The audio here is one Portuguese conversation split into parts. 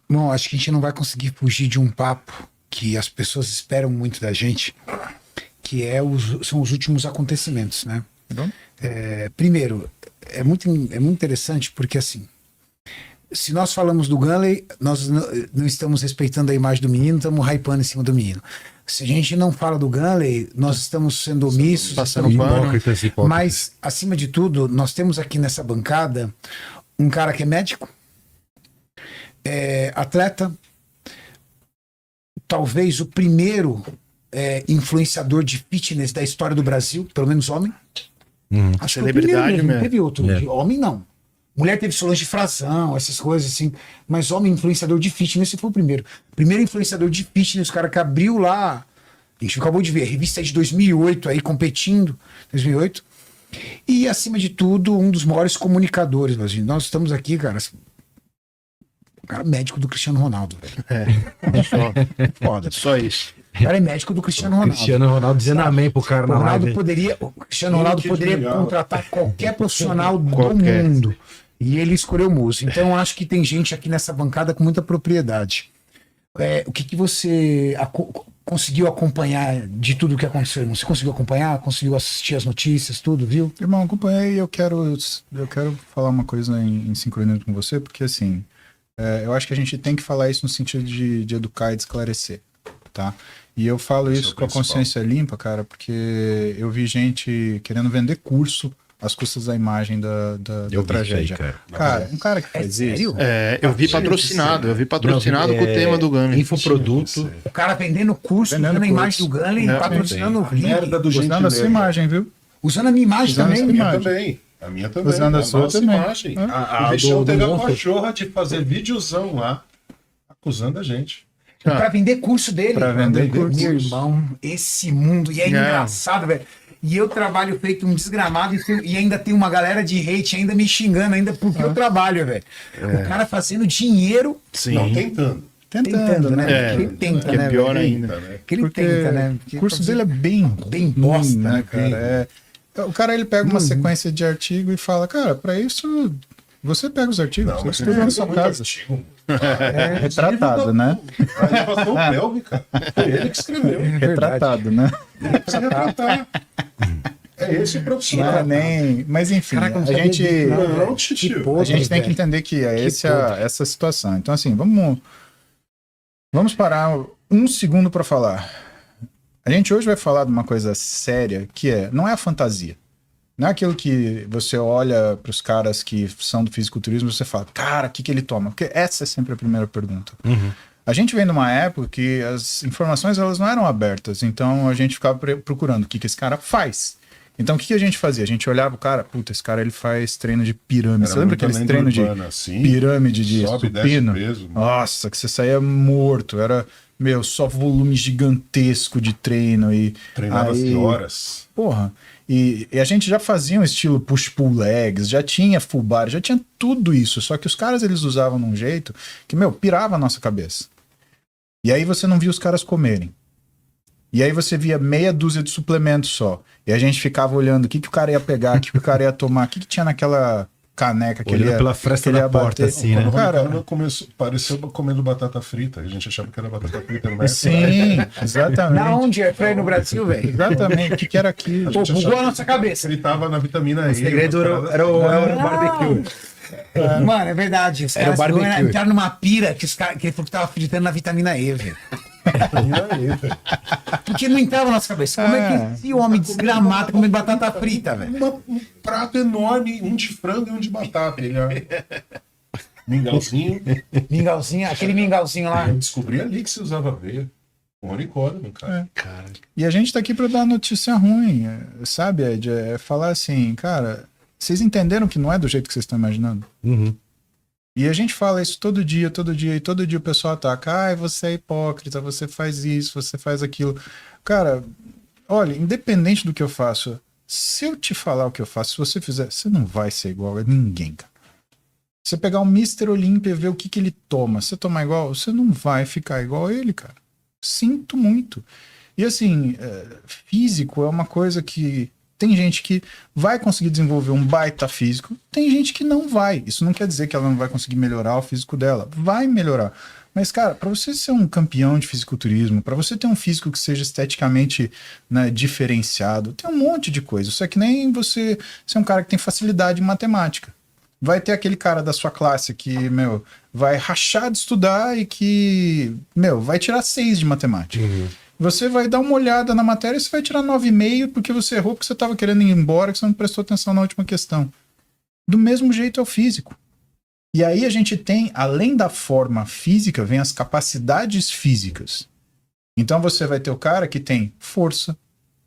Bom, acho que a gente não vai conseguir fugir de um papo que as pessoas esperam muito da gente, que são os últimos acontecimentos, né? Bom, Primeiro, é muito interessante porque, assim, se nós falamos do Gunley, nós não estamos respeitando a imagem do menino, estamos hypando em cima do menino. Se a gente não fala do Gunley, nós estamos sendo omissos, Passando estamos pano. hipócritas. Mas, acima de tudo, nós temos aqui nessa bancada um cara que é médico, atleta, talvez o primeiro influenciador de fitness da história do Brasil, pelo menos homem. Acho que foi o primeiro Celebridade mesmo, não mesmo. teve outro. É. De homem, não. Mulher teve Solange Frazão, essas coisas assim. Mas homem influenciador de fitness, esse foi o primeiro. Primeiro influenciador de fitness, o cara que abriu lá. A gente acabou de ver, a revista é de 2008, aí competindo, 2008. E, acima de tudo, um dos maiores comunicadores. Nós estamos aqui, cara. O cara é médico do Cristiano Ronaldo, velho. Foda. Só isso. O cara é médico do Cristiano Ronaldo. Cristiano Ronaldo dizendo amém pro cara na live. O Cristiano Ronaldo poderia contratar qualquer profissional do Qualquer. mundo. E ele escolheu o Musso. Então, eu acho que tem gente aqui nessa bancada com muita propriedade. O que você conseguiu acompanhar de tudo o que aconteceu, irmão? Você conseguiu acompanhar? Conseguiu assistir as notícias, tudo, viu? Irmão, acompanhei e eu quero falar uma coisa em sincronia com você, porque assim, eu acho que a gente tem que falar isso no sentido de educar e de esclarecer, tá? E eu falo Esse é isso o com a principal. consciência limpa, cara, porque eu vi gente querendo vender curso às custas da imagem da Eu vi tragédia. isso aí, Cara, um cara que faz sério? isso... Eu vi patrocinado. Eu vi patrocinado com o tema do Gunner. Infoproduto. O cara vendendo curso, Vendendo usando a imagem curso. do Gunley, patrocinando o vídeo. Merda do Usando a sua gentileza. imagem, viu? Usando a minha imagem Usando a também. sua A minha imagem. também. A minha também. Usando a sua nossa também. imagem. Ah, O bichão do teve a monstro. pachorra de fazer videozão lá, acusando a gente. Pra vender curso dele. Pra vender curso. Meu irmão, esse mundo. E é Não. engraçado, velho. E eu trabalho feito um desgramado e ainda tem uma galera de hate ainda me xingando ainda porque eu trabalho, velho. O cara fazendo dinheiro Sim. Não, tentando. Tentando, né? É, Ele tenta, que é né? pior velho? ainda. Que ele Porque tenta, né? o curso dele é bem bosta, ruim, né, cara? O cara ele pega uma sequência de artigo e fala, cara, pra isso você pega os artigos, você escreveu na sua casa. É retratado, né? A elevação pélvica. Foi ele que escreveu. Retratado, né? Precisa retratar. É esse o Não profissional. é nem... Mas enfim, Caraca, eu não a sabia gente, disso, Não, tio. a gente tem que velho. entender que é essa situação. Então, assim, vamos parar um segundo para falar. A gente hoje vai falar de uma coisa séria, que não é a fantasia. Não é aquilo que você olha para os caras que são do fisiculturismo e você fala, cara, o que ele toma? Porque essa é sempre a primeira pergunta. A gente vem de uma época que as informações elas não eram abertas, então a gente ficava procurando o que esse cara faz. Então o que a gente fazia? A gente olhava o cara, puta, esse cara ele faz treino de pirâmide. Você lembra muita aqueles lenda treinos de urbana, assim. pirâmide de Sobe e desce supino? peso. Nossa, que você saía morto. Era, só volume gigantesco de treino. E Treinava-se horas. Porra. E a gente já fazia um estilo push-pull legs, já tinha full bar, já tinha tudo isso. Só que os caras eles usavam num jeito que, pirava a nossa cabeça. E aí você não via os caras comerem. E aí você via meia dúzia de suplementos só. E a gente ficava olhando o que o cara ia pegar, o que o cara ia tomar, o que tinha naquela caneca que ele Olhando ia... pela fresta que ele da ia porta, bater. assim, né? Cara, Pareceu comendo batata frita. A gente achava que era batata frita. Não é? sim, Na exatamente. onde foi no Brasil, velho? Exatamente, o que era aquilo? Pô, bugou a nossa cabeça. Fritava na vitamina E. O segredo era o barbecue. Mano, é verdade. Os Era o caras barbecue. entraram numa pira que ele falou que tava fritando na vitamina E, velho. Vitamina E, velho. Porque não entrava na nossa cabeça. Como é que esse homem desgramado comendo batata frita, velho? Um prato enorme, um de frango e um de batata. Ele mingauzinho. Mingauzinho, aquele mingauzinho lá. Eu descobri ali que se usava aveia. Um unicórnio, cara. E a gente tá aqui pra dar notícia ruim, sabe, Ed? É falar assim, cara, vocês entenderam que não é do jeito que vocês estão imaginando? E a gente fala isso todo dia, e todo dia o pessoal ataca. Ai, você é hipócrita, você faz isso, você faz aquilo. Cara, olha, independente do que eu faço, se eu te falar o que eu faço, se você fizer, você não vai ser igual a ninguém, cara. Você pegar o Mr. Olympia e ver o que ele toma, você tomar igual, você não vai ficar igual a ele, cara. Sinto muito. E assim, físico é uma coisa que Tem gente que vai conseguir desenvolver um baita físico, tem gente que não vai. Isso não quer dizer que ela não vai conseguir melhorar o físico dela. Vai melhorar. Mas, cara, para você ser um campeão de fisiculturismo, para você ter um físico que seja esteticamente, né, diferenciado, tem um monte de coisa. Isso é que nem você ser um cara que tem facilidade em matemática. Vai ter aquele cara da sua classe que, meu, vai rachar de estudar e que, meu, vai tirar 6 de matemática. Você vai dar uma olhada na matéria e você vai tirar 9,5 porque você errou, porque você estava querendo ir embora, que você não prestou atenção na última questão. Do mesmo jeito é o físico. E aí a gente tem, além da forma física, vem as capacidades físicas. Então você vai ter o cara que tem força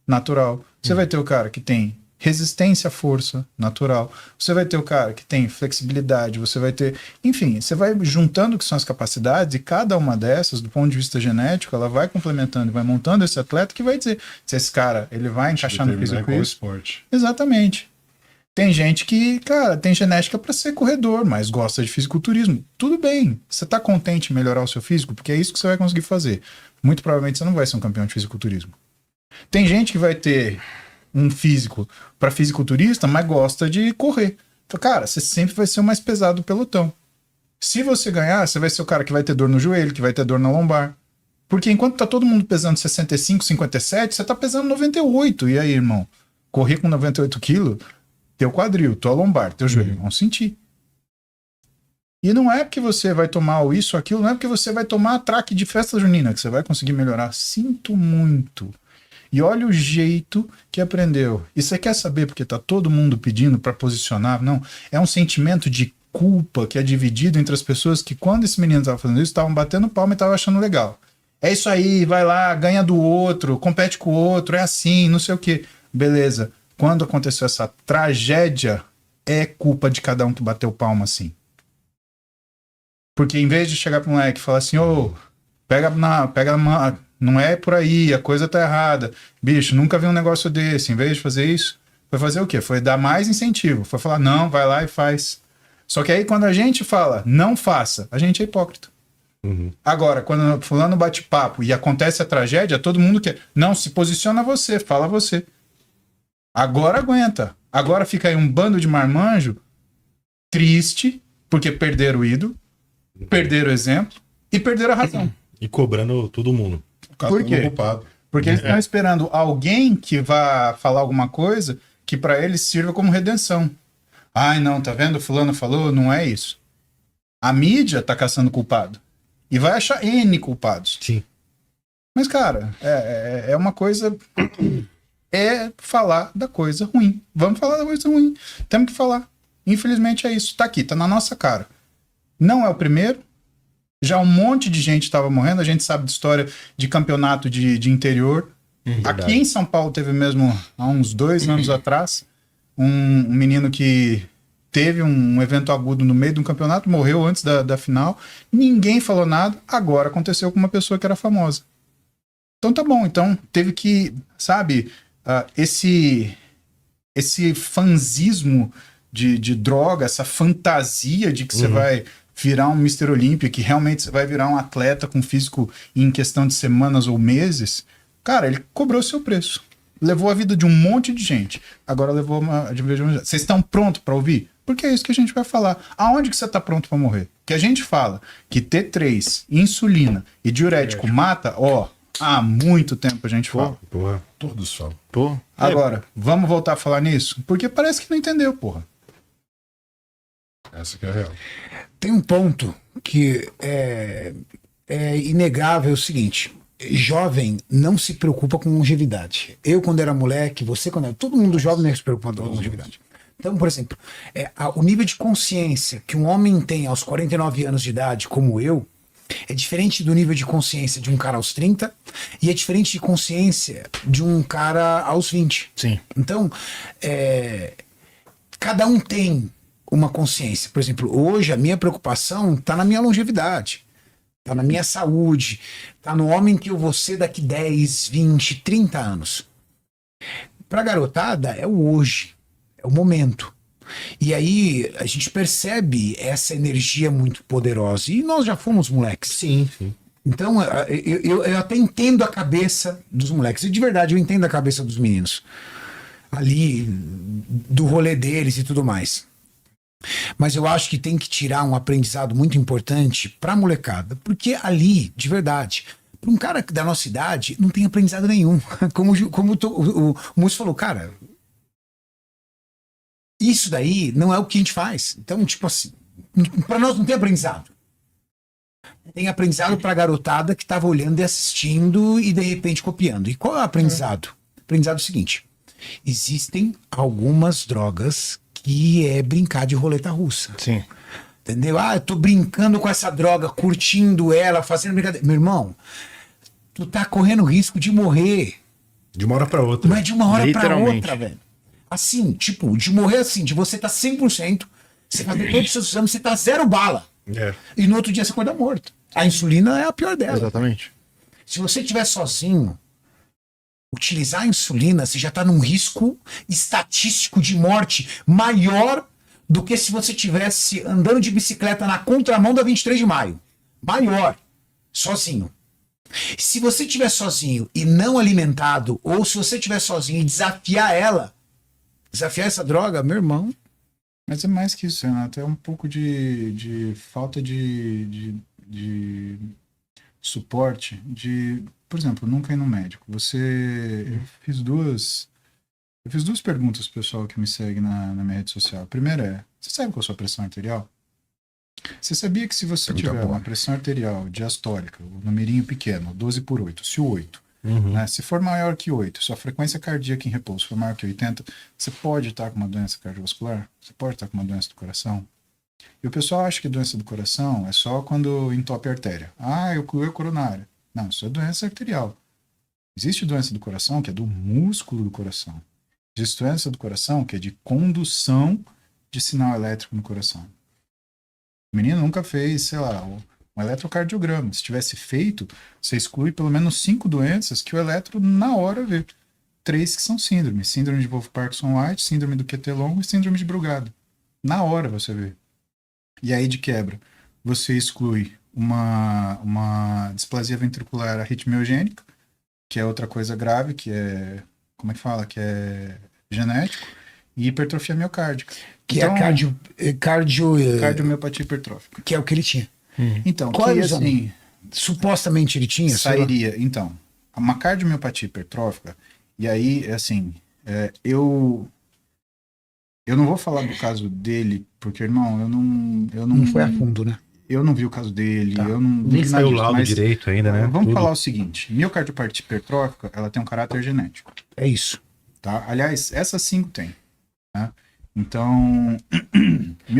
natural, você vai ter o cara que tem resistência à força natural, você vai ter o cara que tem flexibilidade, você vai ter... Enfim, você vai juntando o que são as capacidades e cada uma dessas, do ponto de vista genético, ela vai complementando, vai montando esse atleta que vai dizer se esse cara ele vai encaixar no físico qual isso. esporte. Exatamente. Tem gente que, cara, tem genética para ser corredor, mas gosta de fisiculturismo. Tudo bem. Você tá contente em melhorar o seu físico? Porque é isso que você vai conseguir fazer. Muito provavelmente você não vai ser um campeão de fisiculturismo. Tem gente que vai ter um físico para fisiculturista, mas gosta de correr. Então, cara, você sempre vai ser o mais pesado do pelotão. Se você ganhar, você vai ser o cara que vai ter dor no joelho, que vai ter dor na lombar. Porque enquanto tá todo mundo pesando 65, 57, você tá pesando 98. E aí, irmão? Correr com 98 quilos... Teu quadril, tua lombar, teu joelho vão sentir. E não é porque você vai tomar isso ou aquilo, não é porque você vai tomar traque de festa junina que você vai conseguir melhorar. Sinto muito. E olha o jeito que aprendeu. E você quer saber porque tá todo mundo pedindo para posicionar? Não. É um sentimento de culpa que é dividido entre as pessoas que quando esse menino tava fazendo isso, estavam batendo palma e estavam achando legal. É isso aí, vai lá, ganha do outro, compete com o outro, é assim, não sei o quê. Beleza. Quando aconteceu essa tragédia, é culpa de cada um que bateu palma assim. Porque em vez de chegar para um moleque e falar assim, pega não é por aí, a coisa tá errada. Bicho, nunca vi um negócio desse. Em vez de fazer isso, foi fazer o quê? Foi dar mais incentivo. Foi falar, não, vai lá e faz. Só que aí quando a gente fala, não faça, a gente é hipócrita. Agora, quando fulano bate papo e acontece a tragédia, todo mundo quer. Não, se posiciona você, fala você. Agora aguenta. Agora fica aí um bando de marmanjo triste, porque perderam o ídolo, perderam o exemplo e perderam a razão. E cobrando todo mundo. Por quê? Culpado. Porque eles estão esperando alguém que vá falar alguma coisa que para eles sirva como redenção. Ai, não, tá vendo? Fulano falou, não é isso. A mídia tá caçando culpado. E vai achar N culpados. Sim. Mas, cara, é uma coisa... É falar da coisa ruim. Vamos falar da coisa ruim. Temos que falar. Infelizmente é isso. Tá aqui, tá na nossa cara. Não é o primeiro. Já um monte de gente estava morrendo. A gente sabe de história de campeonato de interior. Aqui em São Paulo teve mesmo, há uns 2 anos atrás, um menino que teve um evento agudo no meio de um campeonato, morreu antes da final. Ninguém falou nada. Agora aconteceu com uma pessoa que era famosa. Então tá bom. Então teve que, sabe... esse fanzismo de droga, essa fantasia de que você vai virar um Mr. Olímpia, que realmente você vai virar um atleta com físico em questão de semanas ou meses, cara, ele cobrou seu preço. Levou a vida de um monte de gente. Agora levou uma... Vocês estão prontos para ouvir? Porque é isso que a gente vai falar. Aonde que você está pronto para morrer? Que a gente fala que T3, insulina e diurético mata, há muito tempo a gente fala. Porra. Todos falam. Pô, Agora, vamos voltar a falar nisso? Porque parece que não entendeu, porra. Essa que é a real. Tem um ponto que é inegável, é o seguinte: jovem não se preocupa com longevidade. Eu, quando era moleque, você, quando era... Todo mundo jovem não se preocupa com longevidade. Então, por exemplo, o nível de consciência que um homem tem aos 49 anos de idade, como eu, é diferente do nível de consciência de um cara aos 30 e é diferente de consciência de um cara aos 20. sim. Então, cada um tem uma consciência. Por exemplo, hoje a minha preocupação está na minha longevidade, está na minha saúde, está no homem que eu vou ser daqui 10, 20, 30 anos. Para a garotada é o hoje, é o momento. E aí a gente percebe essa energia muito poderosa. E nós já fomos moleques. Sim, sim. Então eu até entendo a cabeça dos moleques. E de verdade eu entendo a cabeça dos meninos. ali do rolê deles e tudo mais. Mas eu acho que tem que tirar um aprendizado muito importante pra molecada, porque ali, de verdade, pra um cara da nossa idade, não tem aprendizado nenhum. Como o Múcio falou, cara, isso daí não é o que a gente faz. Então, tipo assim, pra nós não tem aprendizado. Tem aprendizado pra garotada que tava olhando e assistindo e de repente copiando. E qual é o aprendizado? O aprendizado é o seguinte: existem algumas drogas que é brincar de roleta russa. Sim. Entendeu? Ah, eu tô brincando com essa droga, curtindo ela, fazendo brincadeira. Meu irmão, tu tá correndo risco de morrer. De uma hora pra outra. Não é de uma hora pra Literalmente. outra, velho. Assim, tipo, de morrer assim, de você tá 100%, você fazer todos os seus exames, você tá 0 bala. É. E no outro dia você acorda morto. A insulina é a pior dela. Exatamente. Se você estiver sozinho, utilizar a insulina, você já está num risco estatístico de morte maior do que se você estivesse andando de bicicleta na contramão da 23 de maio. Maior. Sozinho. Se você estiver sozinho e não alimentado, ou se você estiver sozinho e desafiar essa droga, meu irmão. Mas é mais que isso, Renato. É um pouco de falta de suporte, por exemplo, nunca ir no médico. Eu fiz duas perguntas pro pessoal que me segue na minha rede social. A primeira é: você sabe qual é a sua pressão arterial? Você sabia que se você Pergunta tiver boa. uma pressão arterial diastólica, o numerinho pequeno, 12/8, se o 8, Uhum. né, se for maior que 8, sua frequência cardíaca em repouso for maior que 80, você pode estar com uma doença cardiovascular? Você pode estar com uma doença do coração? E o pessoal acha que doença do coração é só quando entope a artéria. Ah, eu curei coronária. Não, isso é doença arterial. Existe doença do coração que é do músculo do coração. Existe doença do coração que é de condução de sinal elétrico no coração. O menino nunca fez, sei lá, um eletrocardiograma. Se tivesse feito, você exclui pelo menos 5 doenças que o eletro na hora vê. 3 que são síndromes. Síndrome de Wolff-Parkinson-White, síndrome do QT longo e síndrome de Brugada. Na hora você vê. E aí, de quebra, você exclui uma displasia ventricular arritmiogênica, que é outra coisa grave, que é, como é que fala? Que é genético, e hipertrofia miocárdica. Que é a Cardiomiopatia hipertrófica. que é o que ele tinha. Então, Qual que era o exame? assim, Supostamente ele tinha, sei lá. sairia, então, uma cardiomiopatia hipertrófica, e aí, assim, eu não vou falar do caso dele, porque, irmão, eu Não foi a fundo, né? eu não vi o caso dele, Tá. eu não Nem vi nada saiu o disso, laudo mas direito ainda, né? vamos Tudo. falar o seguinte: miocardiopatia hipertrófica, ela tem um caráter genético, É isso. tá? Aliás, essas 5 tem, né? Então,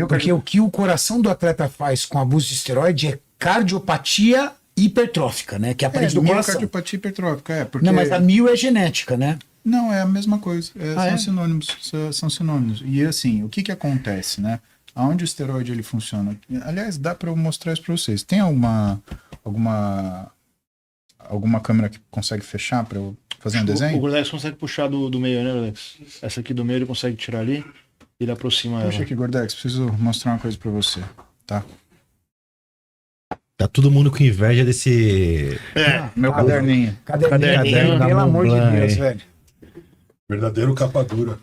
Porque o que o coração do atleta faz com abuso de esteroide é cardiopatia hipertrófica, né? Que é a parede do coração. miocardiopatia hipertrófica, porque... Não, mas a mio é genética, né? Não, é a mesma coisa. Ah, são é? sinônimos. São sinônimos. E assim, o que acontece, né? Aonde o esteroide ele funciona? Aliás, dá para eu mostrar isso para vocês. Tem alguma câmera que consegue fechar para eu fazer um O desenho? Gordex consegue puxar do meio, né, Gordex? Essa aqui do meio ele consegue tirar ali. Ele aproxima Puxa ela. aqui, Gordex, preciso mostrar uma coisa para você, tá? Tá todo mundo com inveja desse. Meu caderninho. Caderninho, da pelo amor de Montblanc, Deus, hein? velho. Verdadeiro capa dura.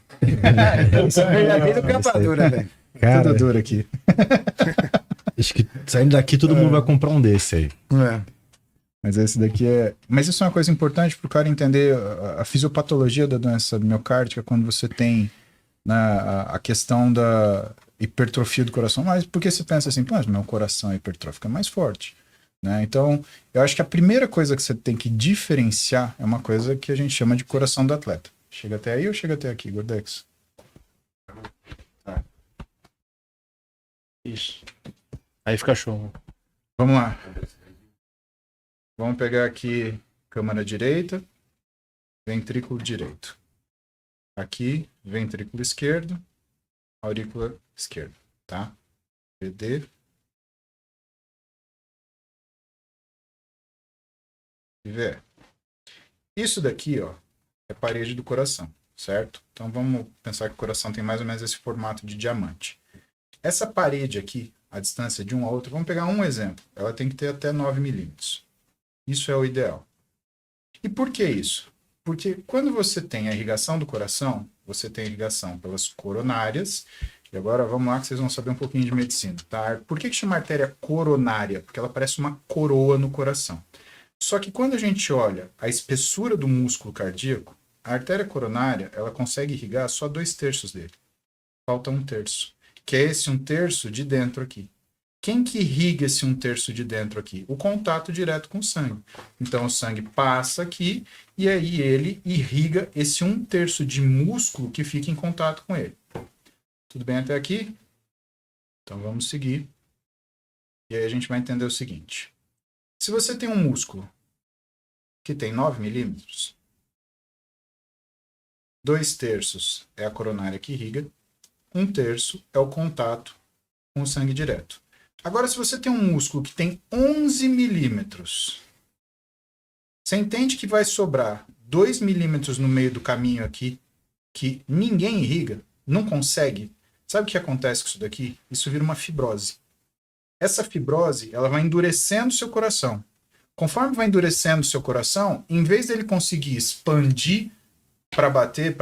Isso é verdadeiro capa dura, velho. Cara, Tudo duro aqui. acho que saindo daqui todo mundo vai comprar um desse aí. É. Mas esse daqui é. Mas isso é uma coisa importante para o cara entender a fisiopatologia da doença miocárdica quando você tem, né, a questão da hipertrofia do coração. Mas porque você pensa assim, mas meu coração é hipertrófico, é mais forte. Né? Então, eu acho que a primeira coisa que você tem que diferenciar é uma coisa que a gente chama de coração do atleta. Chega até aí ou chega até aqui, Gordex? Isso. Aí fica show. Vamos lá. Vamos pegar aqui câmara direita, ventrículo direito. Aqui, ventrículo esquerdo, aurícula esquerda, tá? VD. E VE. Isso daqui, ó, é parede do coração, certo? Então vamos pensar que o coração tem mais ou menos esse formato de diamante. Essa parede aqui, a distância de um ao outro, vamos pegar um exemplo. Ela tem que ter até 9 milímetros. Isso é o ideal. E por que isso? Porque quando você tem a irrigação do coração, você tem irrigação pelas coronárias. E agora vamos lá que vocês vão saber um pouquinho de medicina, tá? Por que chama artéria coronária? Porque ela parece uma coroa no coração. Só que quando a gente olha a espessura do músculo cardíaco, a artéria coronária, ela consegue irrigar só 2/3 dele. Falta 1/3, que é esse 1/3 de dentro aqui. Quem que irriga esse 1/3 de dentro aqui? O contato direto com o sangue. Então o sangue passa aqui e aí ele irriga esse 1/3 de músculo que fica em contato com ele. Tudo bem até aqui? Então vamos seguir. E aí a gente vai entender o seguinte. Se você tem um músculo que tem 9 milímetros, 2/3 é a coronária que irriga, 1/3 é o contato com o sangue direto. Agora, se você tem um músculo que tem 11 milímetros, você entende que vai sobrar 2 milímetros no meio do caminho aqui, que ninguém irriga, não consegue. Sabe o que acontece com isso daqui? Isso vira uma fibrose. Essa fibrose, ela vai endurecendo o seu coração. Conforme vai endurecendo o seu coração, em vez dele conseguir expandir para bater,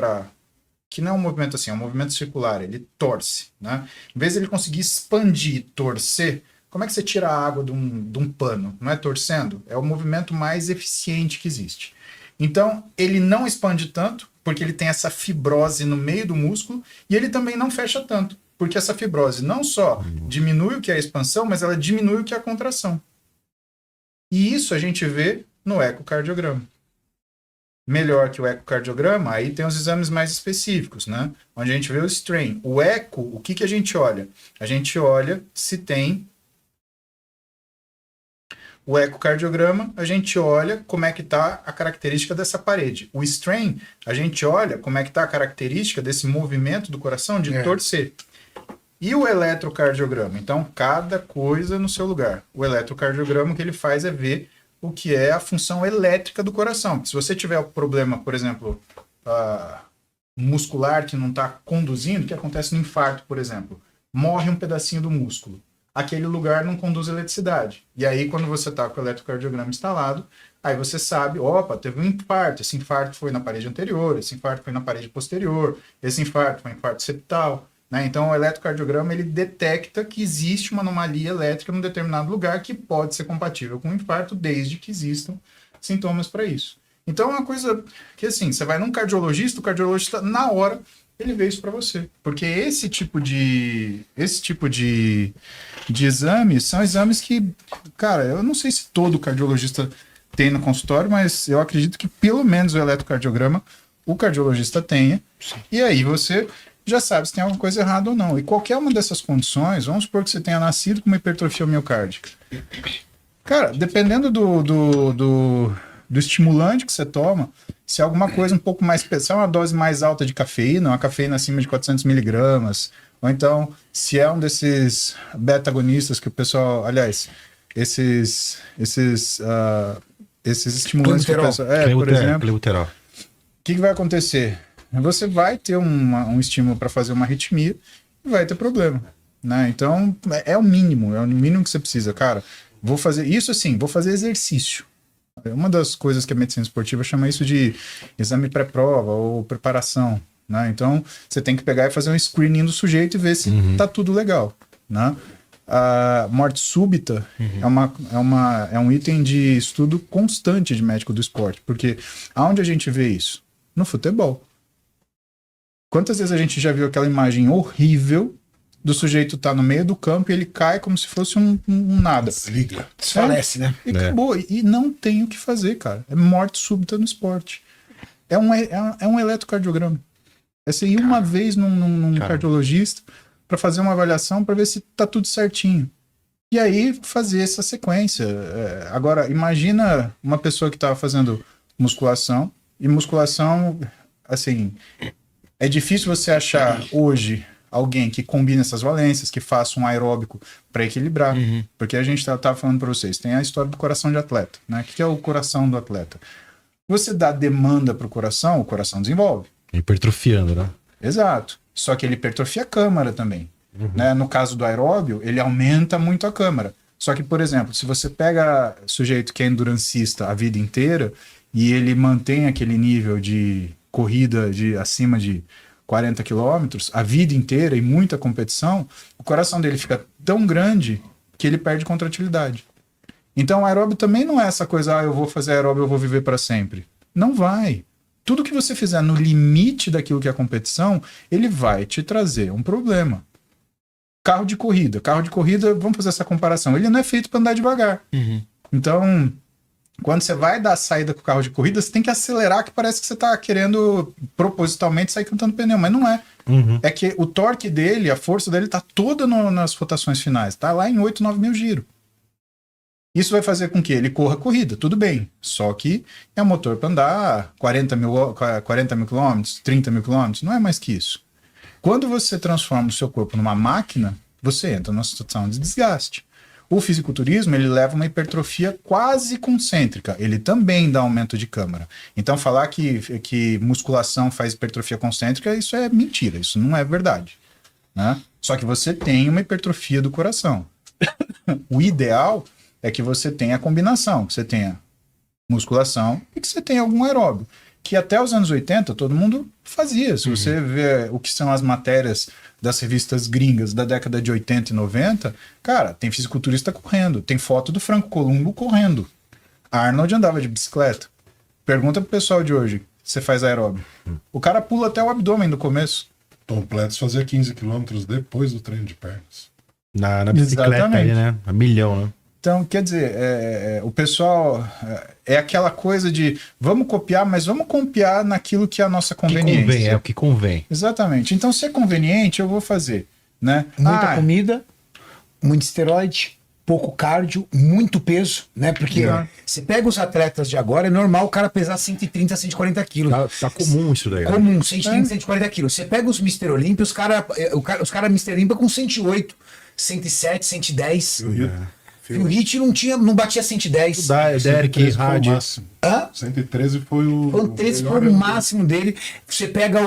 que não é um movimento assim, é um movimento circular, ele torce, né? Em vez dele conseguir expandir, torcer, como é que você tira a água de um pano? Não é torcendo? É o movimento mais eficiente que existe. Então, ele não expande tanto, porque ele tem essa fibrose no meio do músculo, e ele também não fecha tanto, porque essa fibrose não só diminui o que é a expansão, mas ela diminui o que é a contração. E isso a gente vê no ecocardiograma. Melhor que o ecocardiograma, aí tem os exames mais específicos, né? Onde a gente vê o strain. O eco, o que a gente olha? A gente olha se tem o ecocardiograma, a gente olha como é que está a característica dessa parede. O strain, a gente olha como é que está a característica desse movimento do coração de torcer. E o eletrocardiograma? Então, cada coisa no seu lugar. O eletrocardiograma, o que ele faz é ver o que é a função elétrica do coração. Porque se você tiver um problema, por exemplo, muscular que não está conduzindo, o que acontece no infarto, por exemplo? Morre um pedacinho do músculo. Aquele lugar não conduz eletricidade. E aí, quando você está com o eletrocardiograma instalado, aí você sabe, opa, teve um infarto. Esse infarto foi na parede anterior, esse infarto foi na parede posterior, esse infarto foi um infarto septal. Né? Então, o eletrocardiograma ele detecta que existe uma anomalia elétrica num determinado lugar que pode ser compatível com o infarto, desde que existam sintomas para isso. Então, é uma coisa que, assim, você vai num cardiologista, o cardiologista, na hora, ele vê isso para você. Porque esse tipo de exames são exames que, cara, eu não sei se todo cardiologista tem no consultório, mas eu acredito que pelo menos o eletrocardiograma o cardiologista tenha. Sim. E aí você já sabe se tem alguma coisa errada ou não. E qualquer uma dessas condições, vamos supor que você tenha nascido com uma hipertrofia miocárdica. Cara, dependendo do estimulante que você toma, se é alguma coisa um pouco mais pesada, uma dose mais alta de cafeína, uma cafeína acima de 400 miligramas, ou então, se é um desses beta-agonistas que o pessoal, aliás, esses estimulantes que o pessoal, por exemplo, Clenbuterol. O que vai acontecer? Você vai ter um estímulo para fazer uma arritmia e vai ter problema, né? Então, é o mínimo que você precisa, cara. Vou fazer isso assim, vou fazer exercício. Uma das coisas que a medicina esportiva chama isso de exame pré-prova ou preparação, né? Então, você tem que pegar e fazer um screening do sujeito e ver se tá tudo legal, né? A morte súbita é um item de estudo constante de médico do esporte, porque aonde a gente vê isso? No futebol. Quantas vezes a gente já viu aquela imagem horrível do sujeito estar no meio do campo e ele cai como se fosse um nada. Desliga. Desfalece, né? E acabou. E não tem o que fazer, cara. É morte súbita no esporte. É um eletrocardiograma. É você ir uma vez num cardiologista para fazer uma avaliação para ver se tá tudo certinho. E aí fazer essa sequência. Agora, imagina uma pessoa que estava fazendo musculação, e musculação, assim, é difícil você achar hoje alguém que combine essas valências, que faça um aeróbico para equilibrar. Porque a gente estava falando para vocês, tem a história do coração de atleta, né? O que é o coração do atleta? Você dá demanda para o coração desenvolve. Hipertrofiando, né? Exato. Só que ele hipertrofia a câmara também. Né? No caso do aeróbio, ele aumenta muito a câmara. Só que, por exemplo, se você pega sujeito que é endurancista a vida inteira, e ele mantém aquele nível de corrida de acima de 40 quilômetros a vida inteira e muita competição, o coração dele fica tão grande que ele perde contratilidade. Então o aeróbio também não é essa coisa, eu vou fazer aeróbio, eu vou viver para sempre. Não vai. Tudo que você fizer no limite daquilo que é a competição, ele vai te trazer um problema. Carro de corrida, vamos fazer essa comparação, ele não é feito para andar devagar. Então, quando você vai dar a saída com o carro de corrida, você tem que acelerar, que parece que você está querendo propositalmente sair cantando pneu, mas não é. É que o torque dele, a força dele está toda nas rotações finais, está lá em 8, 9 mil giros. Isso vai fazer com que ele corra a corrida, tudo bem. Só que é um motor para andar 40 mil quilômetros, 30 mil quilômetros, não é mais que isso. Quando você transforma o seu corpo numa máquina, você entra numa situação de desgaste. O fisiculturismo, ele leva uma hipertrofia quase concêntrica. Ele também dá aumento de câmara. Então, falar que musculação faz hipertrofia concêntrica, isso é mentira. Isso não é verdade, né? Só que você tem uma hipertrofia do coração. O ideal é que você tenha a combinação, que você tenha musculação e que você tenha algum aeróbio. Que até os anos 80 todo mundo fazia. Se você vê o que são as matérias das revistas gringas da década de 80 e 90, cara, tem fisiculturista correndo, tem foto do Franco Columbo correndo. Arnold andava de bicicleta. Pergunta pro pessoal de hoje, você faz aeróbio. O cara pula até o abdômen no começo. Tom Platz fazia 15 quilômetros depois do treino de pernas. Na bicicleta Exatamente. aí, né? A milhão, né? Então, quer dizer, o pessoal é aquela coisa de vamos copiar, mas vamos copiar naquilo que é a nossa Que conveniência. convém, é o que convém. Exatamente. Então, se é conveniente, eu vou fazer, né? Muita comida, muito esteroide, pouco cardio, muito peso, né? Porque você pega os atletas de agora, é normal o cara pesar 130, 140 quilos. Tá comum isso daí. Né? Comum, 130, 140 quilos. Você pega os Mr. Olímpia, os caras Mr. Olímpia com 108, 107, 110. E o Hit não batia 110. Derek, 113 foi o Rádio. máximo. Hã? 113 foi o... 113 foi o máximo dele. Você pega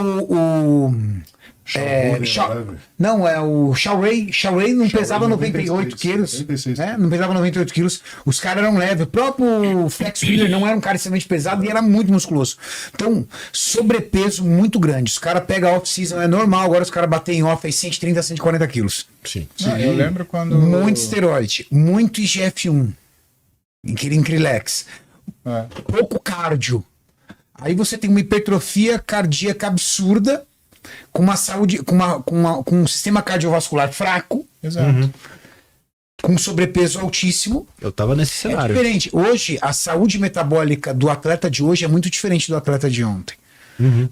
não, é o Shawray. Shawray não pesava 98 quilos. 96 né? Não pesava 98 quilos. Os caras eram leves. O próprio Flex Wheeler não era um cara extremamente pesado e era muito musculoso. Então, sobrepeso muito grande. Os caras pegam off-season, é normal. Agora os caras batem em off aí 130, 140 quilos. Sim. Eu lembro quando... Muito esteroide. Muito IGF-1. Incrilex. Pouco cardio. Aí você tem uma hipertrofia cardíaca absurda, com uma saúde, com um sistema cardiovascular fraco, Exato. com sobrepeso altíssimo. Eu tava nesse É cenário. diferente. Hoje, a saúde metabólica do atleta de hoje é muito diferente do atleta de ontem.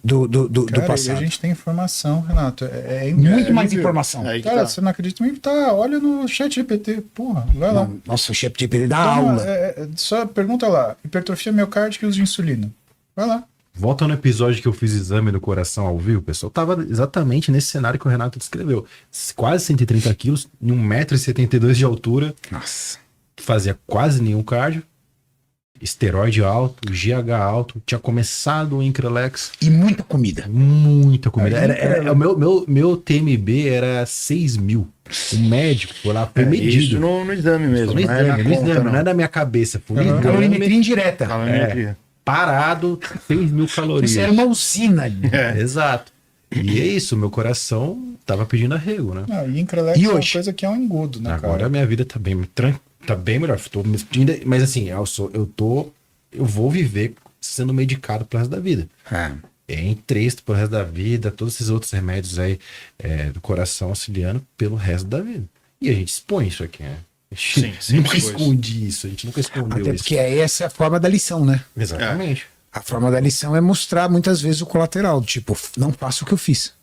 Do Cara, e a passado. gente tem informação, Renato. Muito mais incrível. informação. Aí que Cara, tá. você não acredita em mim? Tá, olha no chat GPT. Porra, vai lá. Nossa, o chefe de dá Toma, aula. só pergunta lá. Hipertrofia miocárdica e uso de insulina. Vai lá. Volta no episódio que eu fiz exame do coração ao vivo, pessoal. Tava exatamente nesse cenário que o Renato descreveu. Quase 130 quilos, em 1,72 m de altura, Nossa. fazia quase nenhum cardio, esteroide alto, GH alto, tinha começado o Increlex, E muita comida. muita comida. O meu TMB era 6 mil. O médico foi lá, foi Isso medido. no exame mesmo. No não é na exame, no conta, exame, não. não é da minha cabeça. Foi no exame, Calorimetria indireta. Calorimetria. parado, 6 mil calorias. Isso era uma usina. Exato. E é isso, meu coração tava pedindo arrego, né? E Increlex E é uma hoje? coisa que é um engodo, né, Agora cara? a minha vida tá bem, tá bem melhor. Mas assim, eu vou viver sendo medicado pro resto da vida. Em 3 pro resto da vida, todos esses outros remédios aí do coração auxiliando pelo resto da vida. E a gente expõe isso aqui, né? A gente Sim, sim, nunca expôs. esconde isso, a gente nunca escondeu Até isso. porque essa é a forma da lição, né? Exatamente. A forma da lição é mostrar muitas vezes o colateral, tipo, não faça o que eu fiz.